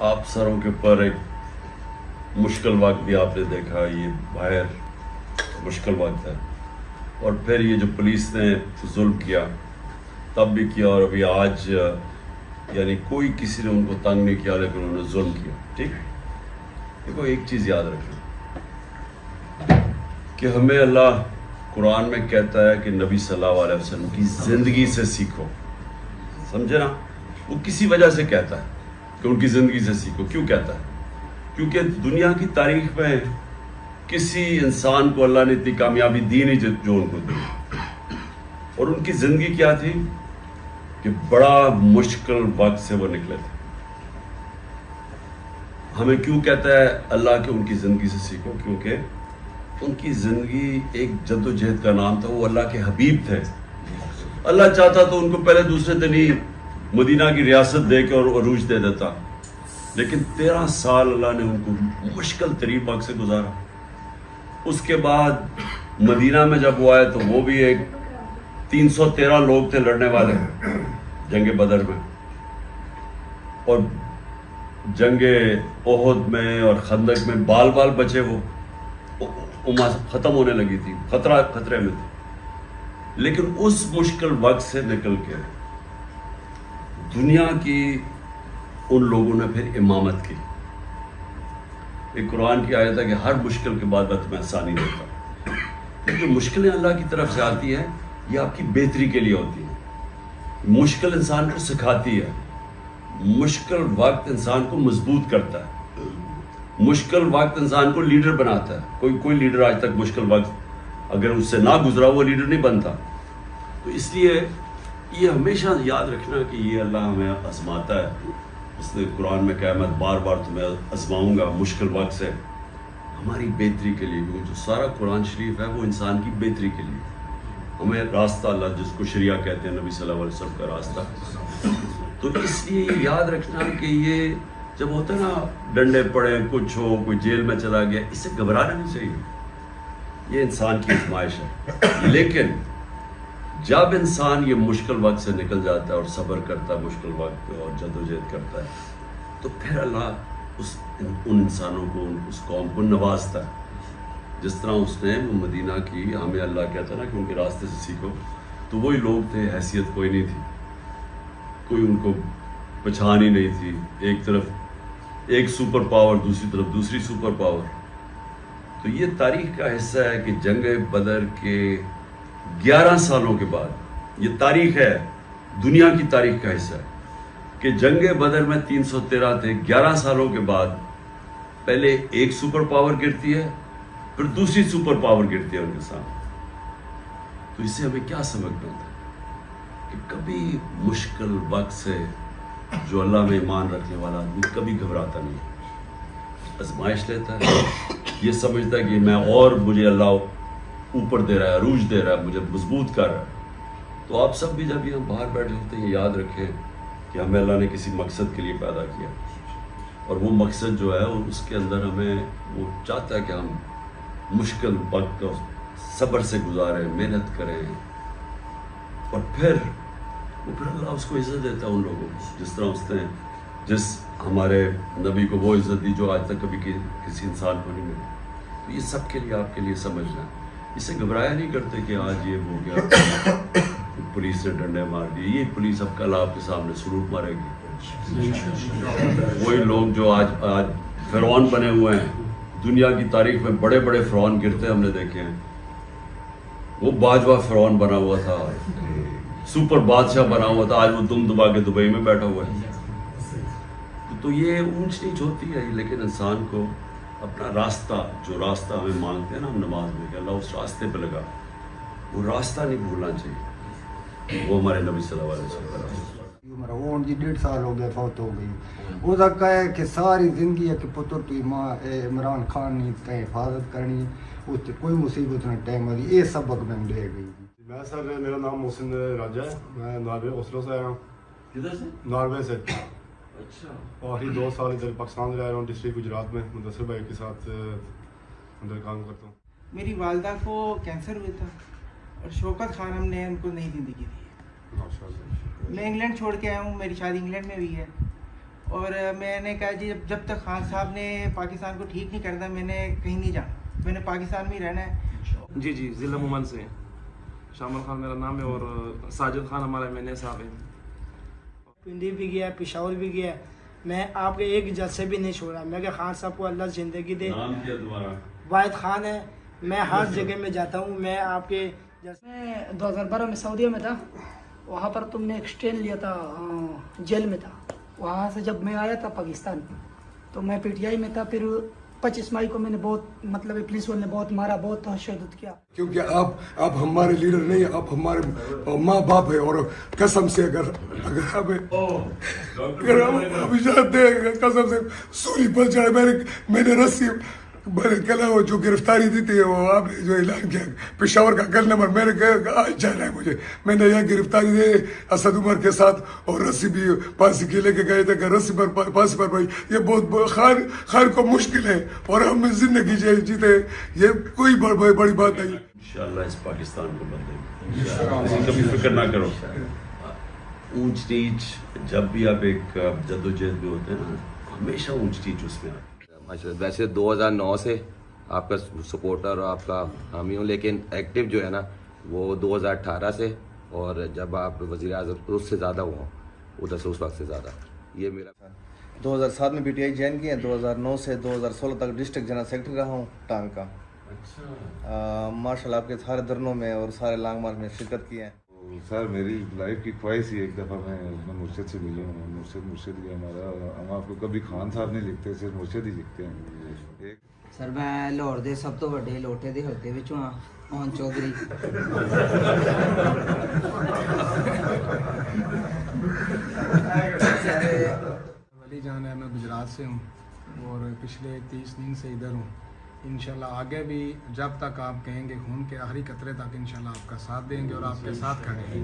آپ سروں کے اوپر ایک مشکل وقت بھی آپ نے دیکھا، یہ باہر مشکل وقت ہے، اور پھر یہ جو پولیس نے ظلم کیا تب بھی کیا، اور ابھی آج یعنی کوئی کسی نے ان کو تنگ نہیں کیا لیکن انہوں نے ظلم کیا. ٹھیک، دیکھو ایک چیز یاد رکھنا کہ ہمیں اللہ قرآن میں کہتا ہے کہ نبی صلی اللہ علیہ وسلم کی زندگی سے سیکھو. سمجھے نا؟ وہ کسی وجہ سے کہتا ہے کہ ان کی زندگی سے سیکھو. کیوں کہتا ہے؟ کیونکہ دنیا کی تاریخ میں کسی انسان کو اللہ نے اتنی کامیابی دی نہیں جو ان کو دی، اور ان کی زندگی کیا تھی کہ بڑا مشکل وقت سے وہ نکلے تھے. ہمیں کیوں کہتا ہے اللہ کہ ان کی زندگی سے سیکھو؟ کیونکہ ان کی زندگی ایک جد و جہد کا نام تھا. وہ اللہ کے حبیب تھے. اللہ چاہتا تو ان کو پہلے دوسرے دن ہی مدینہ کی ریاست دے کے اور عروج دے دیتا، لیکن 13 سال اللہ نے ان کو مشکل ترین وقت سے گزارا. اس کے بعد مدینہ میں جب وہ آئے تو وہ بھی ایک 313 لوگ تھے لڑنے والے جنگ بدر میں، اور جنگ احد میں اور خندق میں بال بال بچے، وہ ختم ہونے لگی تھی، خطرے میں تھے. لیکن اس مشکل وقت سے نکل کے دنیا کی ان لوگوں نے پھر امامت کی. ایک قرآن کی آیت ہے کہ ہر مشکل کے بعد میں تمہیں آسانی دیتا ہوں. لیکن مشکلیں اللہ کی طرف سے آتی ہیں، یہ آپ کی بہتری کے لیے ہوتی ہیں. مشکل انسان کو سکھاتی ہے، مشکل وقت انسان کو مضبوط کرتا ہے، مشکل وقت انسان کو لیڈر بناتا ہے. کوئی لیڈر آج تک مشکل وقت اگر اس سے نہ گزرا وہ لیڈر نہیں بنتا. تو اس لیے یہ ہمیشہ یاد رکھنا کہ یہ اللہ ہمیں آزماتا ہے. اس نے قرآن میں کہا میں بار بار تمہیں آزماؤں گا مشکل وقت سے، ہماری بہتری کے لیے. جو سارا قرآن شریف ہے وہ انسان کی بہتری کے لیے. ہمیں راستہ اللہ جس کو شریعہ کہتے ہیں، نبی صلی اللہ علیہ وسلم کا راستہ. تو اس لیے یہ یاد رکھنا کہ یہ جب ہوتا ہے نا ڈنڈے پڑے، کچھ ہو، کوئی جیل میں چلا گیا، اس سے گھبرانا نہیں چاہیے. یہ انسان کی آزمائش ہے. لیکن جب انسان یہ مشکل وقت سے نکل جاتا ہے اور صبر کرتا ہے مشکل وقت پہ اور جد و جہد کرتا ہے، تو پھر اللہ ان انسانوں کو، اس قوم کو نوازتا ہے. جس طرح اس نے وہ مدینہ کی، ہمیں اللہ کہتا ہے نا کہ ان کے راستے سے سیکھو. تو وہی لوگ تھے، حیثیت کوئی نہیں تھی، کوئی ان کو پہچان ہی نہیں تھی. ایک طرف ایک سپر پاور، دوسری طرف دوسری سپر پاور. تو یہ تاریخ کا حصہ ہے کہ جنگ بدر کے 11 سالوں کے بعد، یہ تاریخ ہے، دنیا کی تاریخ کا حصہ ہے کہ جنگ بدر میں 313 تھے. 11 سالوں کے بعد پہلے ایک سپر پاور گرتی ہے، پھر دوسری سپر پاور گرتی ہے ان کے سامنے. تو اس سے ہمیں کیا سمجھنا ہوتا ہے کہ کبھی مشکل وقت سے جو اللہ میں ایمان رکھنے والا آدمی کبھی گھبراتا نہیں، آزمائش لیتا ہے، یہ سمجھتا ہے کہ میں اور مجھے اللہ اوپر دے رہا ہے، عروج دے رہا ہے، مجھے مضبوط کر رہا ہے. تو آپ سب بھی جب یہاں باہر بیٹھے ہوتے ہیں یہ یاد رکھیں کہ ہمیں اللہ نے کسی مقصد کے لیے پیدا کیا، اور وہ مقصد جو ہے اس کے اندر ہمیں وہ چاہتا ہے کہ ہم مشکل وقت کو صبر سے گزاریں، محنت کریں، اور پھر اللہ اس کو عزت دیتا ہے ان لوگوں کو. جس طرح اس نے جس ہمارے نبی کو وہ عزت دی جو آج تک کبھی کسی انسان کو نہیں ملی. تو یہ سب کے لیے آپ کے لیے سمجھنا ہے. اس سے گھبرایا نہیں کرتے کہ آج یہ ہو گیا، پولیس نے ڈنڈے مار دیے، یہ پولیس اب کل آپ کے سامنے سلوٹ مارے گی. وہی لوگ جو آج فرعون بنے ہوئے ہیں، دنیا کی تاریخ میں بڑے بڑے فرعون گرتے ہم نے دیکھے ہیں. وہ باجوہ فرعون بنا ہوا تھا، سپر بادشاہ بنا ہوا تھا، آج وہ دم دبا کے دبئی میں بیٹھا ہوا ہے. تو یہ اونچ نیچ ہوتی ہے، لیکن انسان کو اپنا راستہ، جو راستہ ہمیں مانگتے ہیں نا ہم نماز میں کہ اللہ اس راستے پہ لگا، وہ راستہ نہیں بھولنا چاہیے. وہ ہمارے نبی صلی اللہ علیہ وسلم کا راستہ. وہ ان کی 1.5 سال ہو گیا فوت ہو گئی. وہ تک ہے کہ ساری زندگی ہے کہ پتر تو ماں عمران خان نے کہیں حفاظت کرنی، اس کوئی مصیبت نہ ٹائم آئی. یہ سبق میں لے گئی. میں سر میرا نام محسن راجہ ہے، میں ناروے اوسلو سے آیا ہوں. کدھر سے؟ ناروے سے. اچھا. آخری 2 سال ادھر پاکستان رہ رہا ہوں، ڈسٹرکٹ گجرات میں. مدثر بھائی کے ساتھ ادھر کام کرتا ہوں. میری والدہ کو کینسر ہوا تھا اور شوکت خانم نے ان کو نئی زندگی دی. ماشاء اللہ. میں انگلینڈ چھوڑ کے آیا ہوں، میری شادی انگلینڈ میں بھی ہے، اور میں نے کہا جی جب تک خان صاحب نے پاکستان کو ٹھیک نہیں کرنا میں نے کہیں نہیں جانا, میں نے پاکستان میں ہی رہنا ہے. جی ضلع مومن سے شامل خان میرا نام ہے اور ساجد خان ہمارا MNA صاحب ہے. پنڈی بھی گیا, پشاور بھی گیا, میں آپ کے ایک جلسے بھی نہیں چھوڑا. میں کہ خان صاحب کو اللہ زندگی دے. نام کیا تمہارا؟ واحد خان ہے. میں ہر جگہ میں جاتا ہوں. میں آپ کے میں 2012 میں سعودیہ میں تھا, وہاں پر تم نے ایکسٹینڈ لیا تھا, جیل میں تھا. وہاں سے جب میں آیا تھا پاکستان تو میں PTI میں تھا. پھر 25 مئی کو میں نے بہت مطلب پولیس والے نے بہت مارا, بہت تشدد کیا. کیونکہ آپ ہمارے لیڈر نہیں ہیں, آپ ہمارے ماں باپ ہیں. اور قسم سے اگر ہم جانتے ہیں قسم سے سولی پر چڑھا. میں نے رسی میں نے کلا وہ جو گرفتاری دی تھی وہ آپ نے جو اعلان کیا پشاور کا گل نمبر, میں نے کہا آج جانا ہے مجھے. میں نے یہ گرفتاری دے اسد عمر کے ساتھ اور رسی بھی پانسی کے لے کے گئے تھے کہ رسی پر پانسی پر بھائی یہ بہت خیر کو مشکل ہے اور ہم زندگی جیتے یہ کوئی بڑی بات نہیں. انشاءاللہ اس پاکستان کو بدلیں گے, کبھی فکر نہ کرو. اونچ نیچ جب بھی آپ ایک جدوجہد میں ہوتے ہیں نا, ہمیشہ اونچ نیچ اس میں آتی. ویسے 2009 سے آپ کا سپورٹر اور آپ کا حامی ہوں, لیکن ایکٹیو جو ہے نا وہ 2018 سے, اور جب آپ وزیر اعظم اس سے زیادہ ہوا ادھر سے اس وقت سے زیادہ. یہ میرا 2007 میں PTI جوائن کیا, 2009 سے 2016 تک ڈسٹرکٹ جنرل سیکرٹری رہا ہوں ٹانگ کا. ماشاء اللہ آپ کے سارے دھرنوں میں اور سارے لانگ مارچ میں شرکت کی ہے. سر میری لائف کی خواہش ہی ایک دفعہ میں مرشد سے ملوں. مرشد ہی ہمارا, ہم آپ کو کبھی خان صاحب نہیں لکھتے, صرف مرشد ہی لکھتے ہیں. سر میں لاہور دے سب تو بڑے لوٹے دے حلقے وچوں ہاں, مہن چودھری. ولی جان ہے, میں گجرات سے ہوں اور پچھلے 30 دن سے ادھر ہوں. انشاءاللہ آگے بھی جب تک آپ کہیں گے خون کے آخری قطرے تک انشاءاللہ آپ کا ساتھ دیں گے اور آپ کے ساتھ کھڑے ہیں.